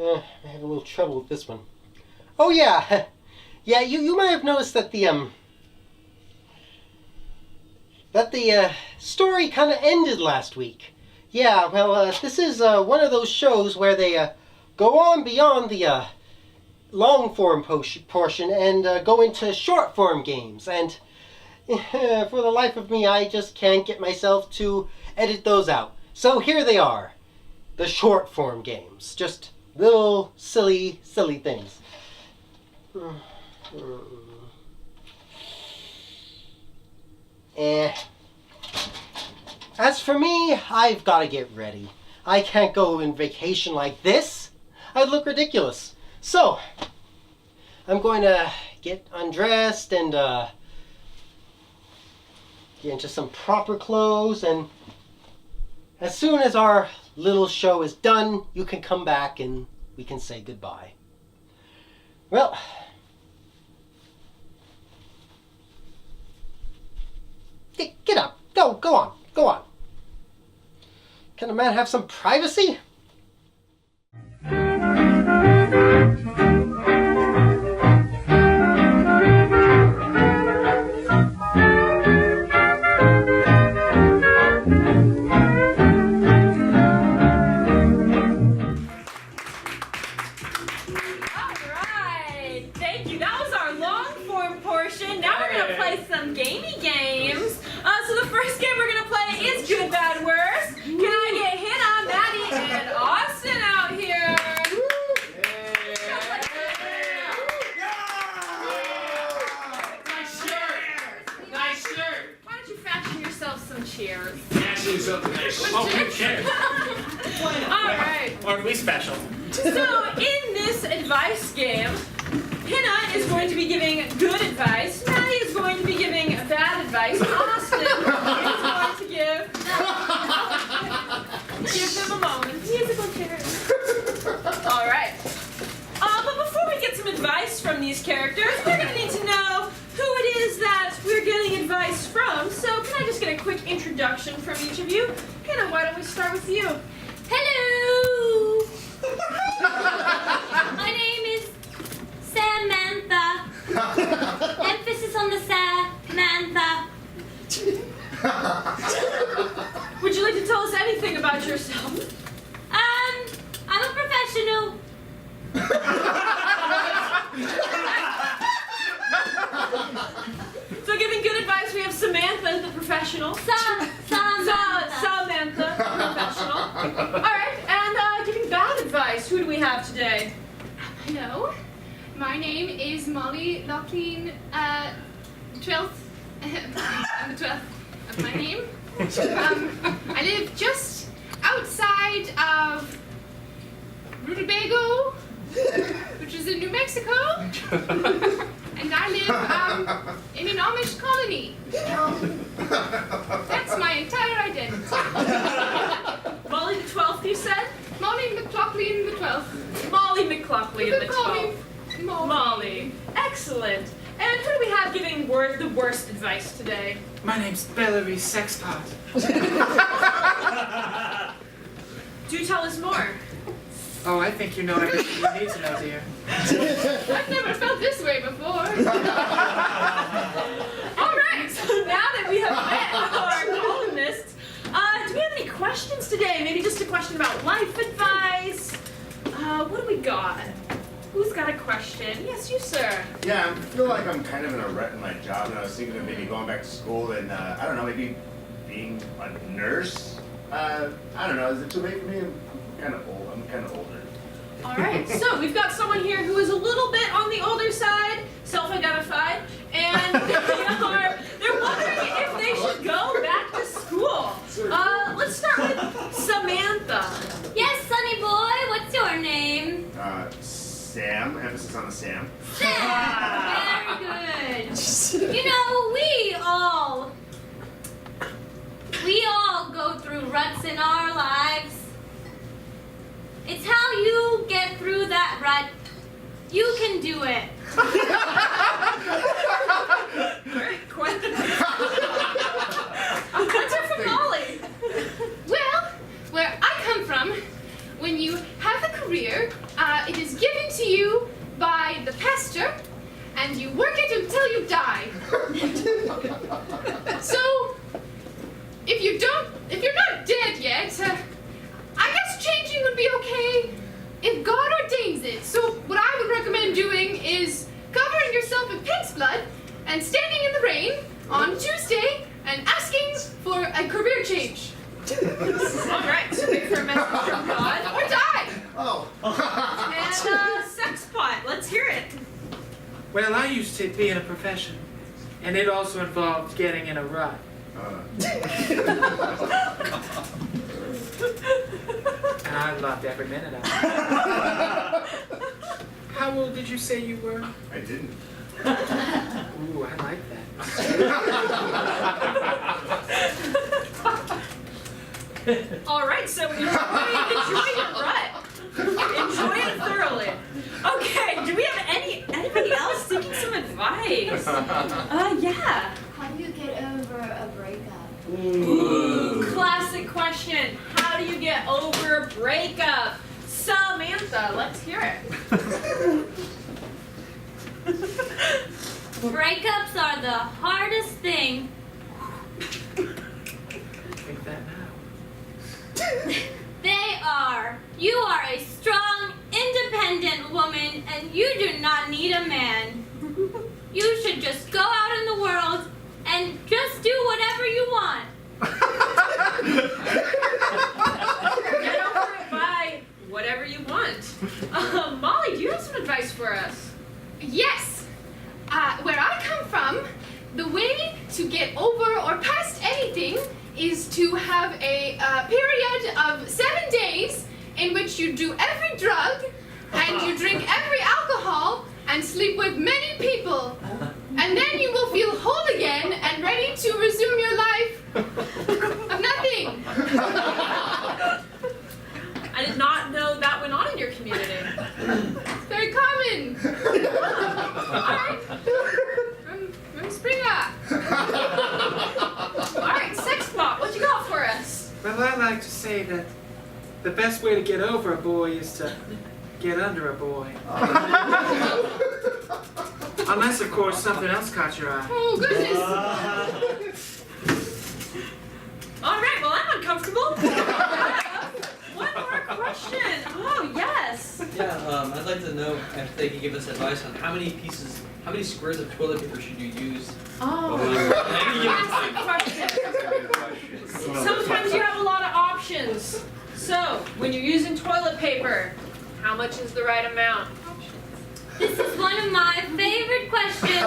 I have a little trouble with this one. Oh yeah, yeah. You might have noticed that the story kind of ended last week. Yeah, well, this is one of those shows where they go on beyond the long form portion and go into short form games. And for the life of me, I just can't get myself to edit those out. So here they are, the short form games. Just little silly things. As for me, I've got to get ready. I can't go on vacation like this. I'd look ridiculous. So, I'm going to get undressed and get into some proper clothes, and as soon as our little show is done, you can come back and we can say goodbye. Well, get up. Go on. Can a man have some privacy? Special. So, in this advice game, Hannah is going to be giving good advice, Maddie is going to be giving bad advice, Austin is going to give them a moment. Musical chairs. Alright. But before we get some advice from these characters, we're going to need to know who it is that we're getting advice from. So, can I just get a quick introduction from each of you? Hannah, why don't we start with you? Hello! My name is Samantha. Emphasis on the Samantha. Would you like to tell us anything about yourself? I'm a professional. So giving good advice, we have Samantha, the professional. Samantha, professional. Alright, and giving bad advice, who do we have today? Hello, my name is Molly Loughlin, 12th. I'm the 12th of my name. I live just outside of Rutabago, which is in New Mexico. And I live in an Amish colony. That's my entire identity. Molly the 12th, you said? Molly McLaughlin the 12th. Molly McLaughlin the 12th. Molly. Excellent. And who do we have giving the worst advice today? My name's Valerie Sexpot. Do tell us more. Oh, I think you know everything you need to know, dear. I've never felt this way before. Alright, so now that we have met our columnists, do we have any questions today? Maybe just a question about life advice? What do we got? Who's got a question? Yes, you, sir. Yeah, I feel like I'm kind of in a rut in my job, and I was thinking of maybe going back to school and, I don't know, maybe being a nurse? I don't know, is it too late for me? I'm kind of old. I'm kind of older. Alright, so we've got someone here who is a little bit on the older side, self-identified, and they're wondering if they should go back to school. Let's start with Samantha. Yes, Sonny boy, what's your name? Sam, emphasis on the Sam. Sam, very good. You know, we all go through ruts in our lives. It's how you get through that rut. You can do it. Let's hear from Molly. Well, where I come from, when you have a career, you're not dead yet, I guess changing would be okay if God ordains it. So what I would recommend doing is covering yourself in pig's blood and standing in the rain on Tuesday and asking for a career change. All right, so wait for a message from God. Or die. Oh. And sex pot, let's hear it. Well, I used to be in a profession, and it also involved getting in a rut. And I loved every minute of it. How old did you say you were? I didn't. Ooh, I like that. All right, so enjoy your rut. Enjoy it thoroughly. Okay, do we have anybody else seeking some advice? Yeah. How do you get over a breakup? Ooh, classic question. How do you get over a breakup? Samantha, let's hear it. Breakups are the hardest thing. Think that now. They are. You are a strong, independent woman, and you do not need a man. You should just go out in the world and just do whatever you want. Get over it by whatever you want. Molly, do you have some advice for us? Yes. Where I come from, the way to get over or past anything is to have a period of 7 days in which you do every drug and you drink every alcohol and sleep with many people. And then you will feel whole again and ready to resume your life of nothing. I did not know that went on in your community. Very common. Alright. From Springer. All right, sex pot, what you got for us? Well, I like to say that the best way to get over a boy is to get under a boy. Unless, of course, something else caught your eye. Oh, goodness. All right, well, I'm uncomfortable. One more question. Oh, yes. Yeah, I'd like to know if they could give us advice on how many squares of toilet paper should you use? Oh, Classic question. sometimes you have a lot of options. So, when you're using toilet paper, how much is the right amount? This is one of my favorite questions.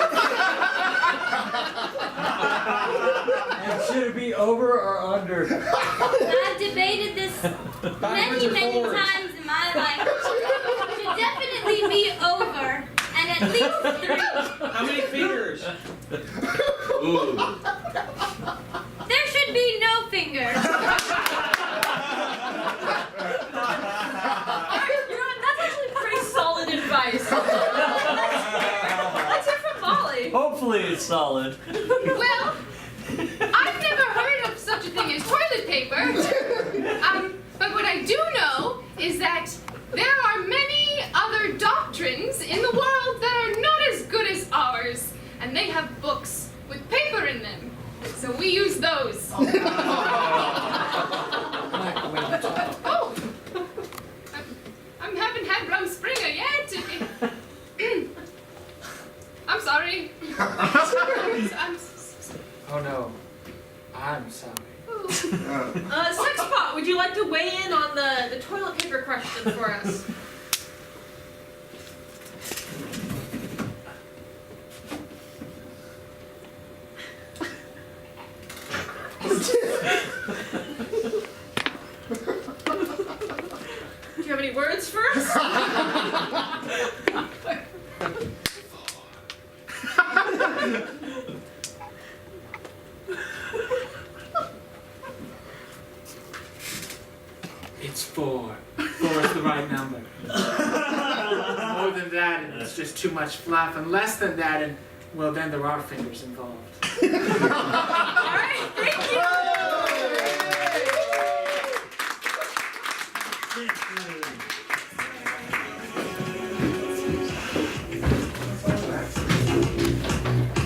And should it be over or under? I've debated this many times in my life. It should definitely be over, and at least 3. How many fingers? Ooh. There should be no fingers. You know what? That's actually pretty solid advice. Let's hear from Molly. Hopefully it's solid. Well, I've never heard of such a thing as toilet paper. But what I do know is that there are many other doctrines in the world that are not as good as ours, and they have books with paper in them. So we use those. Oh, I haven't had rum Springer yet. I'm sorry. Oh no, I'm sorry. Sex pot, would you like to weigh in on the toilet paper question for us? Do you have any words for us? It's 4. 4 is the right number. More than that, and it's just too much fluff. And less than that, and well, then there are fingers involved. All right, thank you.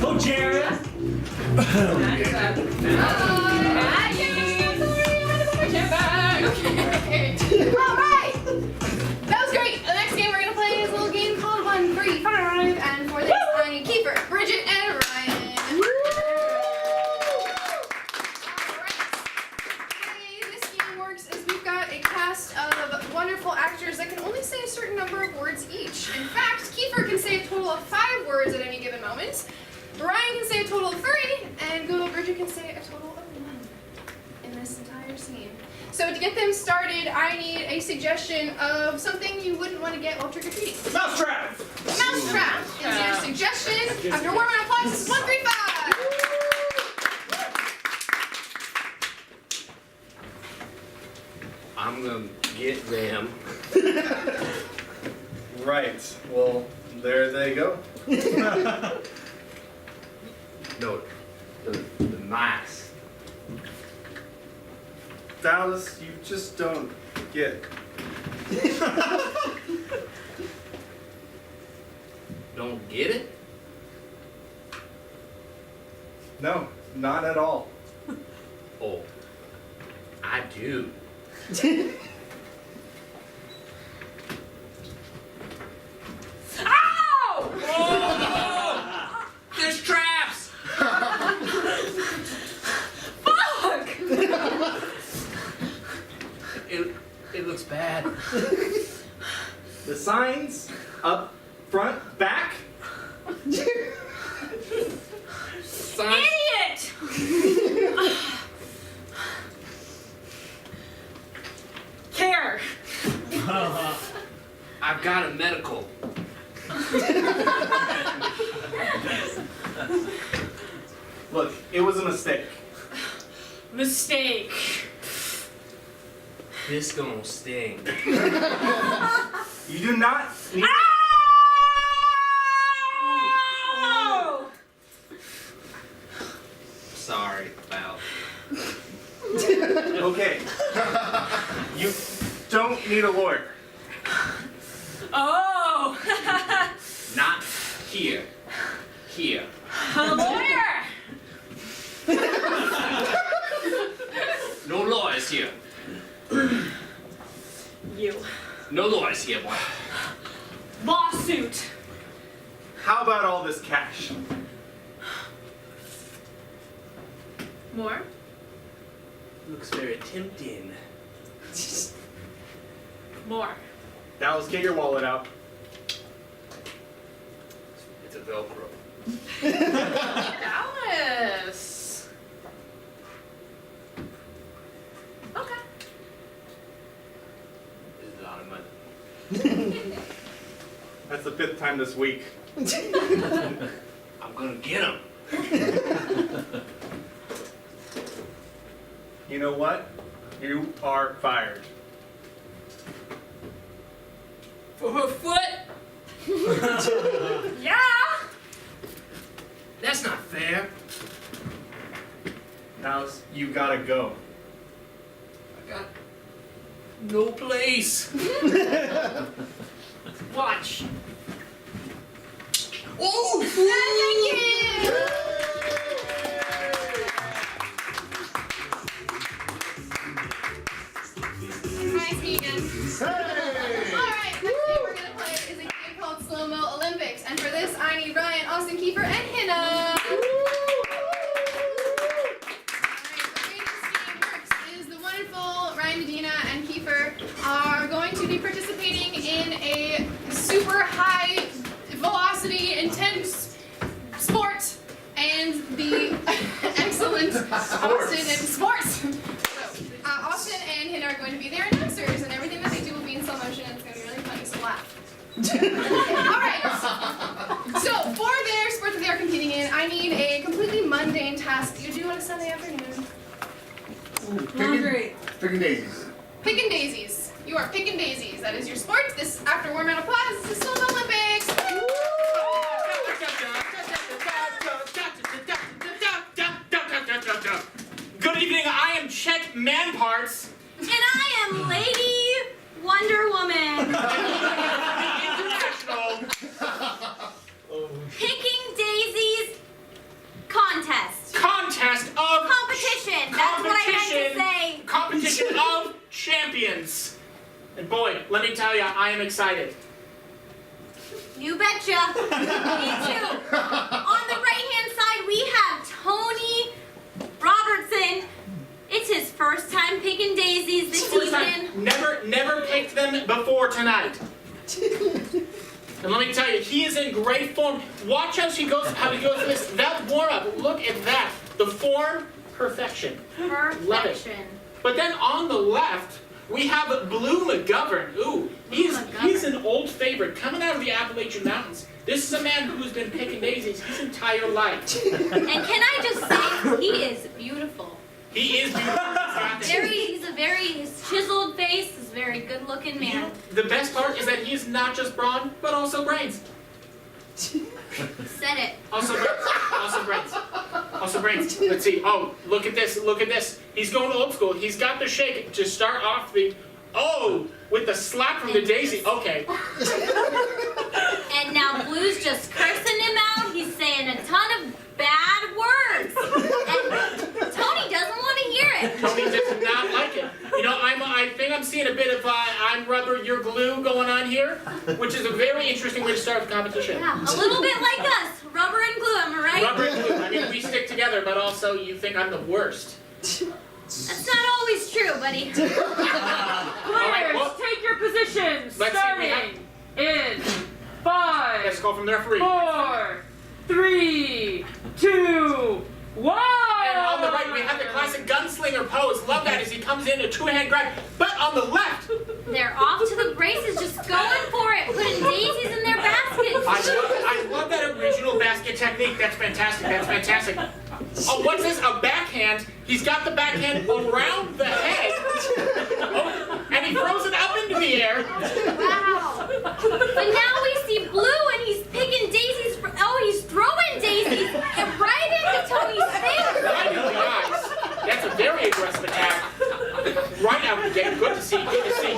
Oh, Jared! Hi, cast of wonderful actors that can only say a certain number of words each. In fact, Kiefer can say a total of 5 words at any given moment. Brian can say a total of 3, and Google Bridget can say a total of 1 in this entire scene. So to get them started, I need a suggestion of something you wouldn't want to get while trick-or-treating. Mousetrap! Mousetrap is your suggestion. After 1 round of applause, this is 135. I'm gonna get them. Right. Well, there they go. No, the mice. Dallas, you just don't get. Don't get it? No, not at all. Oh, I do. Ow! Oh! There's traps! Fuck! It looks bad. The signs up front, back. Signs. Idiot! Care. I've got a medical. Look, it was a mistake. Mistake. This gonna sting. You do not need. Ow! Sorry, pal. Okay. You don't need a lawyer. Oh! Not here. Here. A lawyer! No lawyers here. You. No lawyers here, boy. Lawsuit. How about all this cash? More? Looks very tempting. More. Dallas, get your wallet out. It's a Velcro. Dallas. Okay. This is a lot of money. That's the 5th time this week. I'm gonna get them. You know what? You are fired. For her foot. Yeah. That's not fair. Dallas, you gotta go. I got no place. Watch. Oh! Thank you. Nice meeting. Alright, next game we're gonna play is a game called Slow-Mo Olympics. And for this, I need Ryan, Austin, Kiefer, and Hannah. Alright, the way this game works is the wonderful Ryan, Medina, and Kiefer are going to be participating in a super high velocity, intense sport, and the excellent Austin and sports. Austin and Hannah are going to be their announcers, and everything that they do will be in slow motion, and it's going to be really funny, so laugh. Alright, so for their sport that they are competing in, I need a completely mundane task that you do on a Sunday afternoon. Hungry. Picking daisies. Picking daisies. You are picking daisies. That is your sport. This, after 1 round of applause, this is Slow-Mo Olympics. Good evening, I am Chet Manparts. And I am Lady Wonder Woman. International Picking Daisies contest. contest of Competition. That's what I meant to say. competition of champions. And boy, let me tell you, I am excited. You betcha. Me too. On the right-hand side, we have Tony Robertson. It's his first time picking daisies this First time, season. never never picked them before tonight. And let me tell you, he is in great form. Watch how he goes for this. That warm-up, look at that. The form, perfection. Love it. But then on the left, we have Blue McGovern. Ooh, he's an old favorite coming out of the Appalachian Mountains. This is a man who's been picking daisies his entire life. And can I just say, he is beautiful. He is beautiful. His chiseled face is a very good-looking man. The best part is that he's not just brawn, but also brains. Said it. Also brains. Also brains. Let's see. Oh, look at this. Look at this. He's going old school. He's got the shake to start off the... Oh, with the slap from the daisy. Okay. And now Blue's just cursing him out. He's saying a ton of bad words. And Tony doesn't want to hear it. Tony does not like it. You know, I think I'm seeing a bit of I'm rubber, you're glue going on here, which is a very interesting way to start the competition. Yeah, a little bit like us. Rubber and glue, am I right? Rubber and glue. I mean, we stick together, but also you think I'm the worst. That's not always true, buddy. Players, well, take your positions. let's see, we Starting in 5, Let's call from the referee. 4, 3, 2, 1. And on the right, we have the classic gunslinger pose. Love that as he comes in a two-hand grab. But on the left, They're off to the braces, just going for it, putting daisies in their baskets. I love that original basket technique. That's fantastic. That's fantastic. Oh, what's this? A backhand. He's got the backhand around the head. Oh, and he throws it up into the air. Wow. But now we see Blue and he's picking daisies. He's throwing daisies right into Tony's face. Right in the eyes. That's a very aggressive attack. Right out the gate. Good to see. Good to see.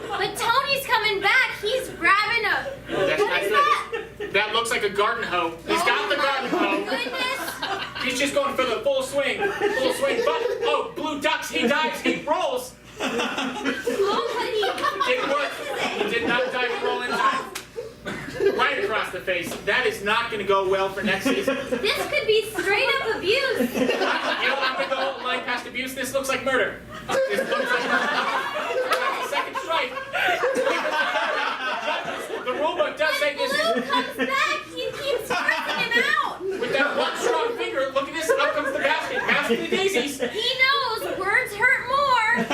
But Tony's coming back. He's grabbing a... Oh, that's What nice. is that? That looks like a garden hoe. He's got the garden hoe. Goodness. He's just going for the full swing. Full swing. But, oh, Blue ducks. He dives. He rolls. Oh, buddy. It worked. He did not dive and roll in time. Right across the face. That is not going to go well for next season. This could be straight up abuse. I'm going to go line past abuse. This looks like murder. This looks like murder. That's the second strike. The rulebook does say this Blue is... comes back. He keeps cursing him out. With that one strong finger, look at this. Up comes the basket. Basket of daisies. He knows words hurt more.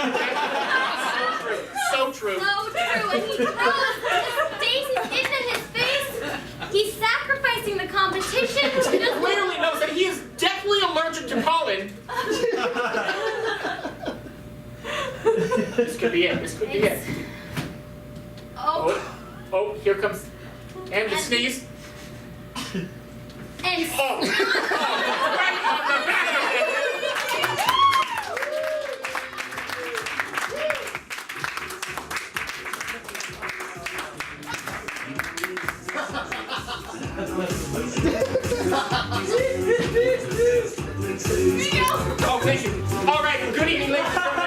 So true. So true. And he throws his daisies into his face. He's sacrificing the competition to He just... clearly knows that he is definitely allergic to pollen. This could be it. This could be it. Oh. Oh, here comes... And the sneeze. And Oh! Right on the back of it! Oh, thank you. All right, good evening, ladies and gentlemen.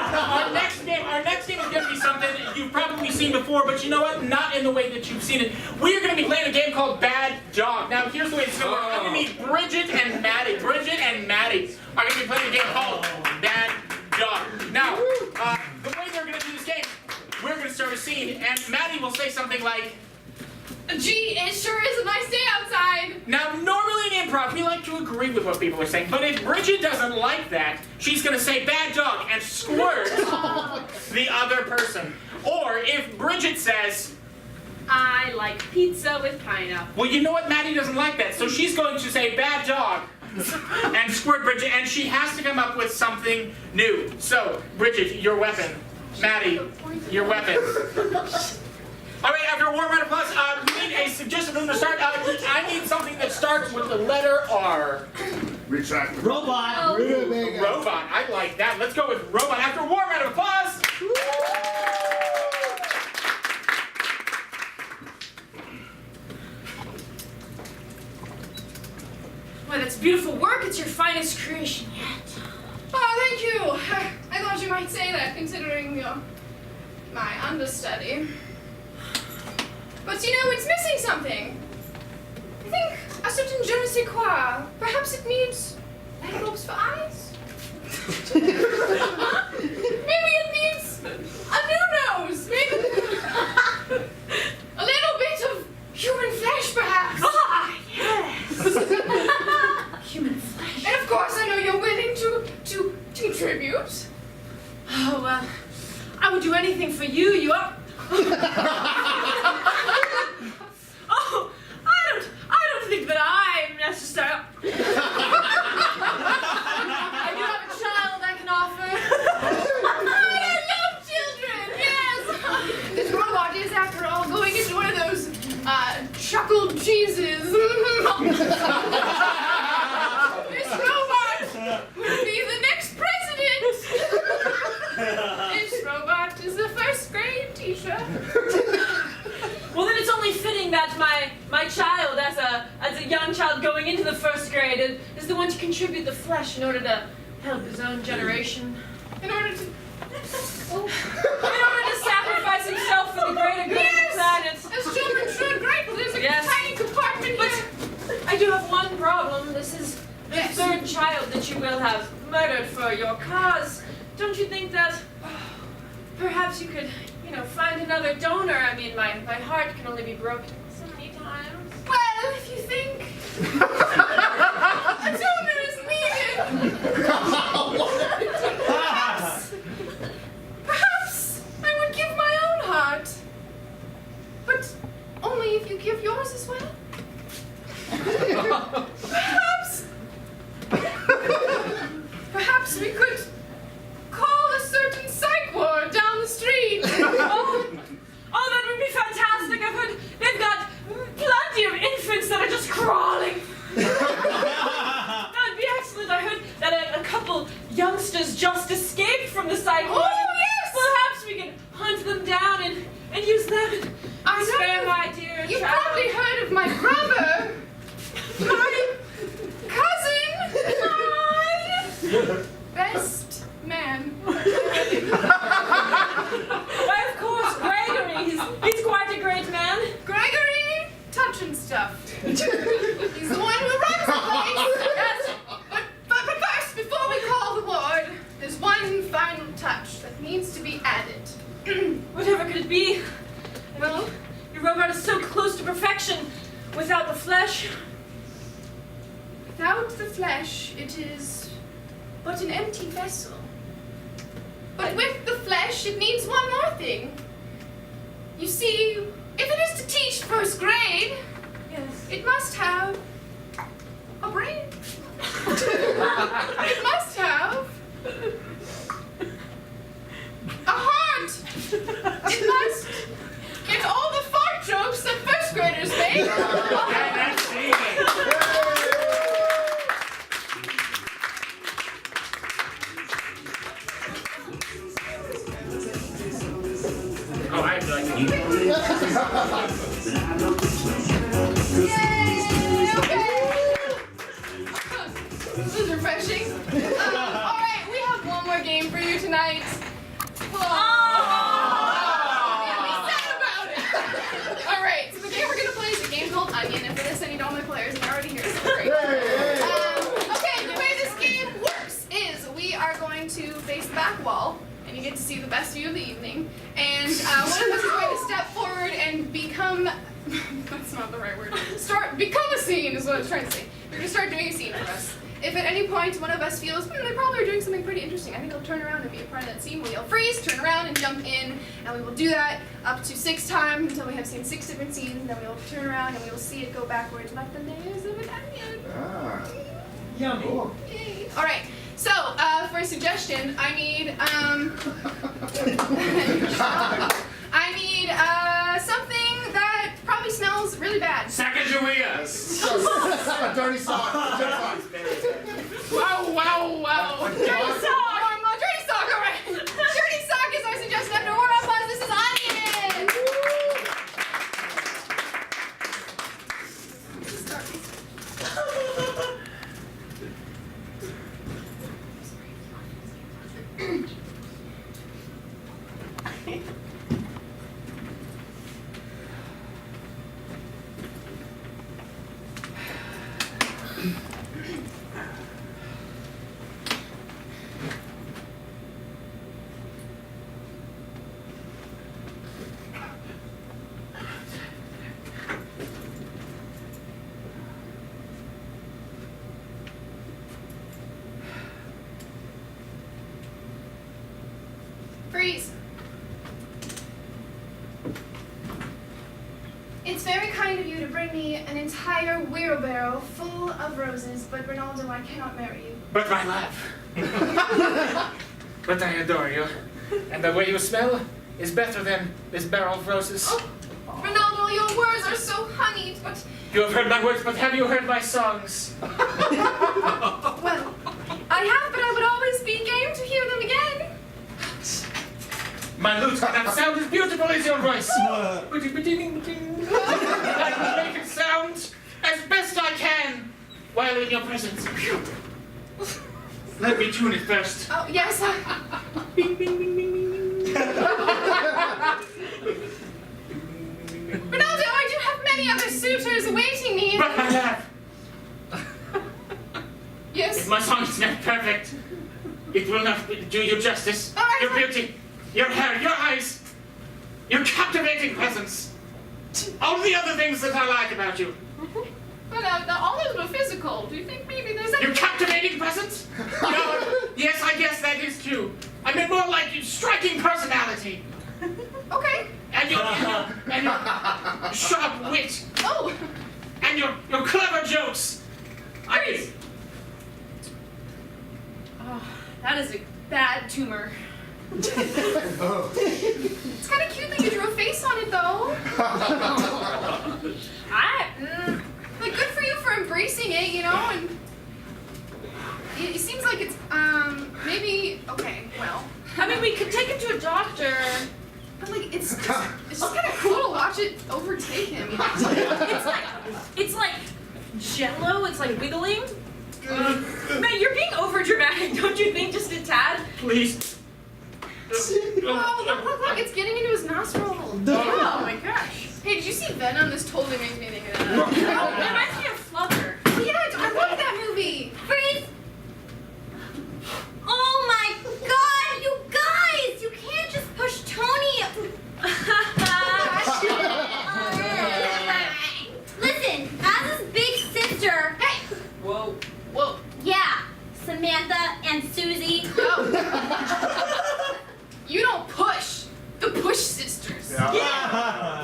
Our next game is going to be something you've probably seen before, but you know what? Not in the way that you've seen it. We are going to be playing a game called Bad Dog. Now, here's the way it's going to work. I'm going to meet Bridget and Maddie. Bridget and Maddie are going to be playing a game called Bad Dog. Now, the way they're going to do this game, we're going to start a scene, and Maddie will say something like, Gee, it sure is a nice day outside. now, normally in improv, we like to agree with what people are saying, but if Bridget doesn't like that, she's going to say bad dog and squirt the other person. Or if Bridget says, I like pizza with pineapple. well, you know what, Maddie doesn't like that, so she's going to say bad dog and squirt Bridget, and she has to come up with something new. So, Bridget, your weapon. Maddie, your weapon. All right, after a warm round of applause, we need a suggestion from the start. I need something that starts with the letter R. Retract. Robot. Robot. I like that. Let's go with robot. After a warm round of applause. Why, that's beautiful work. It's your finest creation yet. Oh, thank you. I thought you might say that, considering my understudy. But you know, it's missing something. I think a certain je ne sais quoi. Perhaps it needs light bulbs for eyes? Maybe it needs a new nose. Oh, well, I would do anything for you. You are. Oh, I don't think that I'm necessary. I do have a child I can offer. I love children, yes! This robot is, after all, going into one of those chuckled cheeses. This robot will be the next president. This robot is the first grade teacher. Well, then it's only fitting that my child, as a young child going into the first grade, is the one to contribute the flesh in order to help his own generation. In order to... In order to sacrifice himself for the greater good of the planet. As children should, great. There's a tiny compartment But here. I do have one problem. This is the Yes. third child that you will have murdered for your cause. Don't you think that perhaps you could, find another donor? I mean, my heart can only be broken so many times. Well, if you think a donor is needed, perhaps I would give my own heart. But only if you give yours as well. Perhaps we could call a certain psych ward down the street. Oh, that would be fantastic. I've heard they've got plenty of infants that are just crawling. That would be excellent. I heard that a couple youngsters just escaped from the psych ward. Oh, yes! Perhaps we can hunt them down and use them to I know spare my dear You've child. probably heard of my brother, my cousin, my best man. Why, of course, Gregory. He's quite a great man. Gregory, touching stuff. He's the one who runs the place. Yes. But first, before we call the ward, there's one final touch that needs to be added. Whatever could it be? Well, Your robot is so close to perfection without the flesh. without the flesh, it is but an empty vessel. But with the flesh, it needs one more thing. You see, if it is to teach first grade, Yes. it must have a brain. It must have a heart. It must get all the fart jokes that first graders make. Oh, I feel like you. Yay! Okay. This is refreshing. All right, we have one more game for you tonight. Yeah, we said about it. All right, so the game we're gonna play is a game called Onion, and for this I need all my players, and they're already here, so great. Okay, the way this game works is we are going to face the back wall, and you get to see the best view of the evening. And one of us is going to step forward and become. That's not the right word. Become a scene is what I was trying to say. We're going to start doing a scene for us. If at any point one of us feels, they probably are doing something pretty interesting, I think I'll turn around and be a part of that scene. We'll yell freeze, turn around, and jump in. And we will do that up to 6 times until we have seen 6 different scenes. And then we will turn around and we will see it go backwards like the layers of an onion. Yummy. Cool. Yay. All right. So, for a suggestion, I need, something that probably smells really bad. Sacagawea. A dirty sock. A dirty sock. Wow, wow, wow. Dirty sock! Dirty sock, all right. Dirty sock is our suggestion after warm up buzz. This is Onion. Freeze. It's very kind of you to bring me an entire wheelbarrow full of roses, but Ronaldo, I cannot marry you. But my love. But I adore you. And the way you smell is better than this barrel of roses. Oh, Ronaldo, your words are so honeyed, but You have heard my words, but have you heard my songs? well, I have, but I would always be game to hear them again. My lute cannot sound as beautiful as your voice. I will make it sound as best I can while in your presence. Let me tune it first. Oh, yes. Ronaldo, I do have many other suitors awaiting me. But my love, Yes. if my song is not perfect, it will not do you justice. All right. Your beauty, your hair, your eyes, your captivating presence. All the other things that I like about you. But all those were physical. Do you think maybe there's Your any... captivating presence? No. Yes, I guess that is true. I mean more like your striking personality. Okay. And your sharp wit. Oh. And your clever jokes. I mean, Oh, that is a bad tumor. It's kind of cute that you drew a face on it, though. Like, good for you for embracing it, you know, and it seems like it's, maybe, okay, well. I mean, we could take him to a doctor. But, like, it's just kind of cool to watch it overtake him. It's like jello. It's like wiggling. Man, you're being over dramatic, don't you think? Just a tad. please. Oh, look, it's getting into his nostril. Oh my gosh. Hey, did you see Venom? This totally makes me think of that. Oh, that reminds me of Flubber. Yeah, I love that movie. Freeze! Oh my god, you guys! You can't just push Tony. Listen, as his big sister, Hey! Whoa. Whoa. yeah, Samantha and Susie. No. You don't push. The Push Sisters.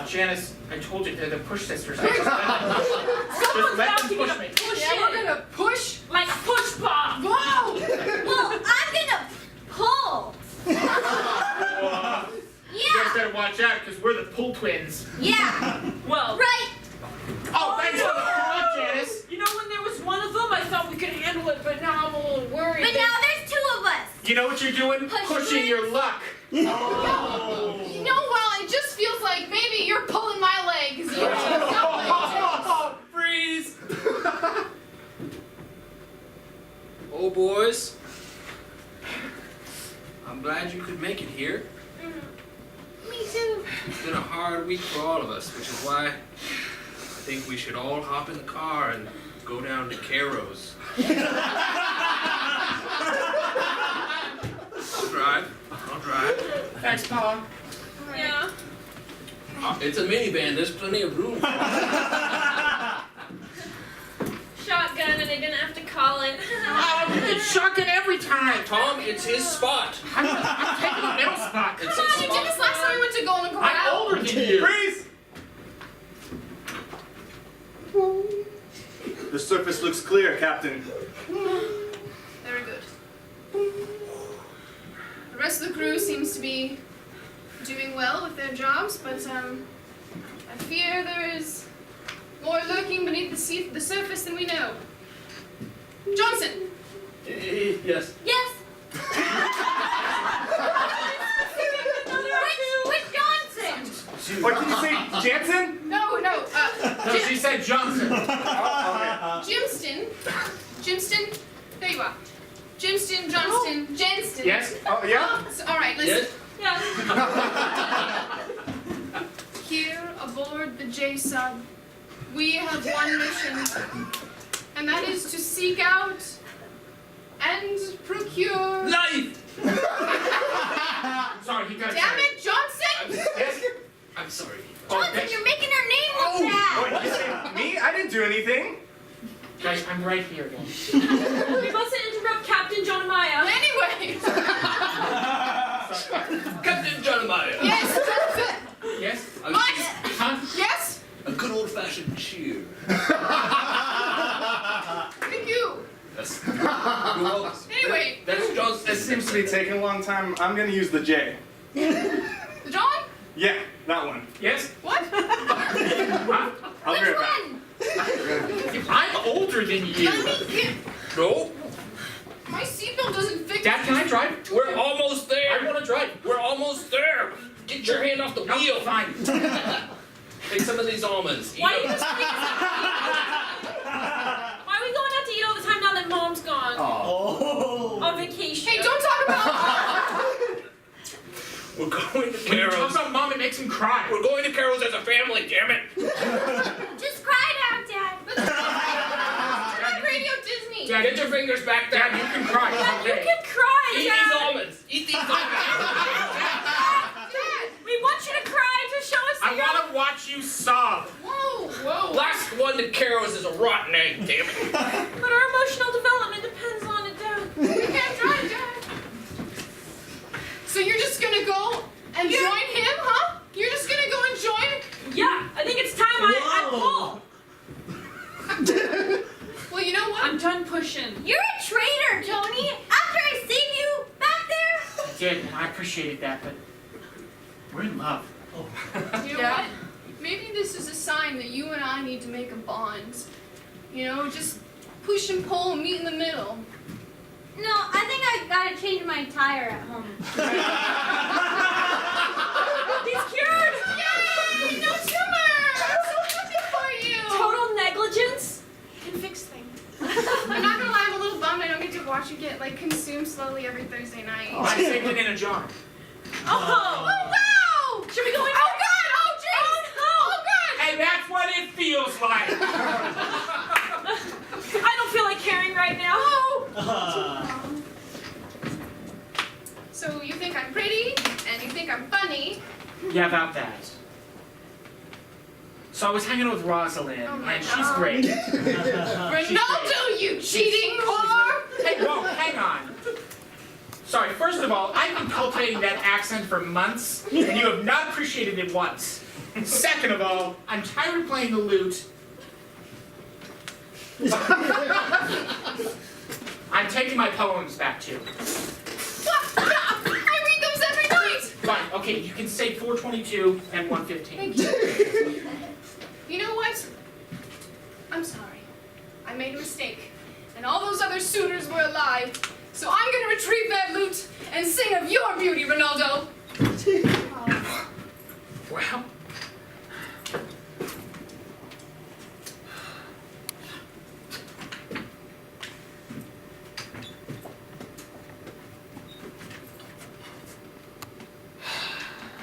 Janice, I told you they're the push sisters. Someone's Just let them asking push to me. push Yeah, it. we're gonna push. Like a push pop. Whoa! Well, I'm gonna pull. You guys Yeah, better watch out, because we're the pull twins. yeah, Well, right. Oh, thanks for the call, Janice. you know when there was one of them, I thought we could handle it, but now I'm a little worried. But now there's two of us. You know what you're doing? Push Pushing twins. your luck. You know, well, it just feels like maybe you're pulling my leg. 'Cause you Freeze! Oh, boys. I'm glad you could make it here. Me too. It's been a hard week for all of us, which is why I think we should all hop in the car and go down to Caro's. I'll drive. Thanks, Paul. Yeah. It's a minivan, there's plenty of room. Shotgun, and I didn't have to call it. Oh, it's shocking every time. Tom, it's his spot. I'm taking the middle spot. It's Come his on, you did spot. this last time we went to Golden I'm Corral. older than you. Freeze! The surface looks clear, Captain. Very good. The rest of the crew seems to be doing well with their jobs, but I fear there is more lurking beneath the surface than we know. Johnson! Yes. Yes. Which Johnson? What did you say, Jansen? No, No, she said Johnson. Jimston. Jimston. There you are. Jimston, Johnston, Jenston. Yes? Oh, yeah? All right, listen. Yes? Yeah. Here aboard the J-Sub, we have one mission, and that is to seek out and procure... Life! Sorry, you gotta Damn say it, Johnson! Yes? I'm sorry. Oh, Johnson, thanks. you're making her name look bad. Wait, you say me? I didn't do anything. Guys, I'm right here again. We mustn't interrupt Captain John Maya. Anyway, Captain Jeremiah. Yes. Yes? I was What? Huh? Yes. a good old-fashioned cheer. Thank you. That's you're welcome. Anyway, That's just. This seems to be taking a long time. I'm gonna use the J. John. Yeah, that one. Yes? What? Huh? I'll be Which right back. one? I'm older than you. No, My seatbelt doesn't fit. Dad, can I drive? we're almost I there. want to drive. We're almost there. Get your hand off the wheel. Fine. Take some of these almonds. Eat Why are you them. just Why are we going out to eat all the time now that Mom's gone? Oh. On vacation. Hey, don't talk about. We're going to When you talk Carol's. about Mom, it makes him cry. We're going to Carol's as a family, damn it. Just cry it out, Dad. Radio Disney. Dad, Get your fingers back there. Dad, you can cry. Dad, you someday. can cry, Eat Dad. these almonds. Eat these almonds. Dad. We want you to cry to show us I that you're- want to watch you sob. Whoa. Last one to Carol's is a rotten egg, damn it. But our emotional development depends on it, Dad. We can't drive, Dad. So you're just gonna go and join him, huh? You're just gonna go and join? Yeah, I think it's time I pull. Well, you know what? I'm done pushing. You're a traitor, Tony. After I saved you back there. Dad, I appreciated that, but we're in love. You know what? Maybe this is a sign that you and I need to make a bond. You know, just push and pull and meet in the middle. No, I think I gotta change my tire at home. He's cured. Yay! No tumor! I'm so happy for you! Total negligence can fix things. I'm not gonna lie, I'm a little bummed I don't get to watch you get like consumed slowly every Thursday night. I saved it in a jar. Oh. Oh wow! Should we go in? Oh god! Oh jeez! Oh god! And that's what it feels like. I don't feel like caring right now. So you think I'm pretty and you think I'm funny? Yeah, about that. So I was hanging out with Rosalind, Oh my and she's God. great. Ronaldo, you cheating whore! Hey, whoa, hang on. Sorry, first of all, I've been cultivating that accent for months, and you have not appreciated it once. Second of all, I'm tired of playing the lute. I'm taking my poems back too. What? I read those every night! Fine, okay, you can say 422 and 115. Thank you. You know what? I'm sorry. I made a mistake. And all those other suitors were alive. So I'm gonna retrieve that lute and sing of your beauty, Ronaldo. Well,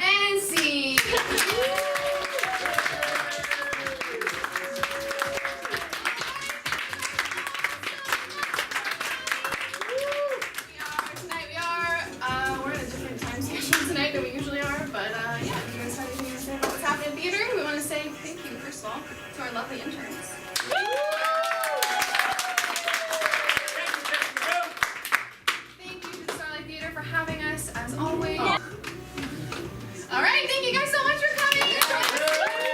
And see. We're in a different time schedule tonight than we usually are, but yeah, if you guys have anything to say about what's happening in theater, we want to say thank you, first of all, to our lovely interns. Thank you to Starlight Theater for having us, as always. All right, thank you guys so much for coming.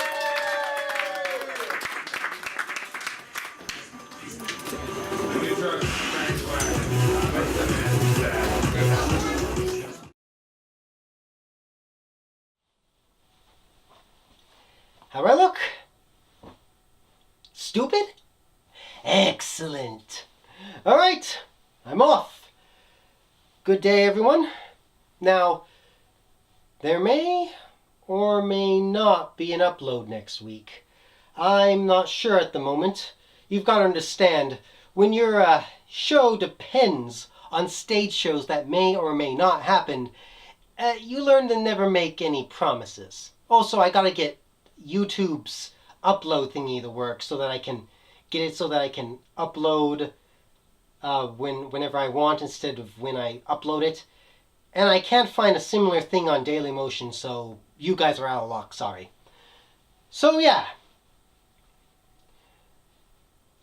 How do I look? Stupid? Excellent. All right, I'm off. Good day, everyone. Now, there may or may not be an upload next week. I'm not sure at the moment. You've got to understand, when your show depends on stage shows that may or may not happen, you learn to never make any promises. Also, I gotta get YouTube's upload thingy to work so that I can get it so that I can upload whenever I want instead of when I upload it. And I can't find a similar thing on Dailymotion, so you guys are out of luck, sorry. So yeah.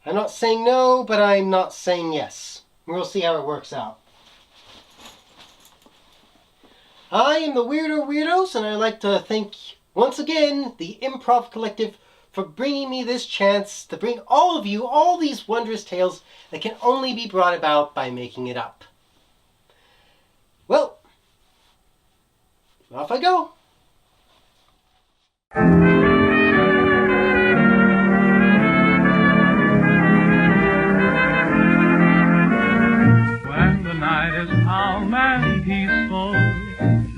I'm not saying no, but I'm not saying yes. We'll see how it works out. I am the Weirdo Weirdos, and I'd like to thank once again the Improv Collective for bringing me this chance to bring all of you all these wondrous tales that can only be brought about by making it up. Well, off I go. When the night is calm and peaceful,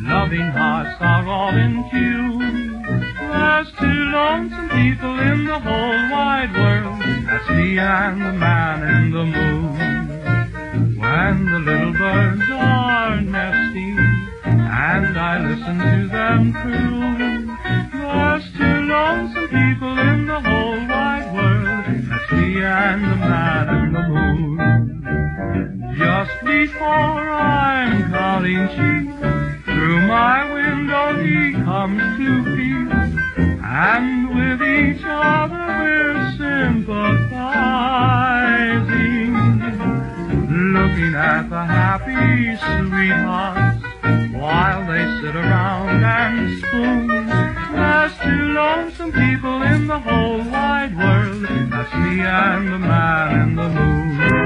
loving hearts are all in tune. There's two lonesome people in the whole wide world. That's me and the man in the moon. When the little birds are nesting and I listen to them croon, there's two lonesome people in the whole wide world. That's me and the man in the moon. Just before I'm counting sheep, through my window he comes to peep, and with each other we're sympathizing, looking at the happy sweethearts while they sit around and spoon. There's two lonesome people in the whole wide world. That's me and the man in the moon.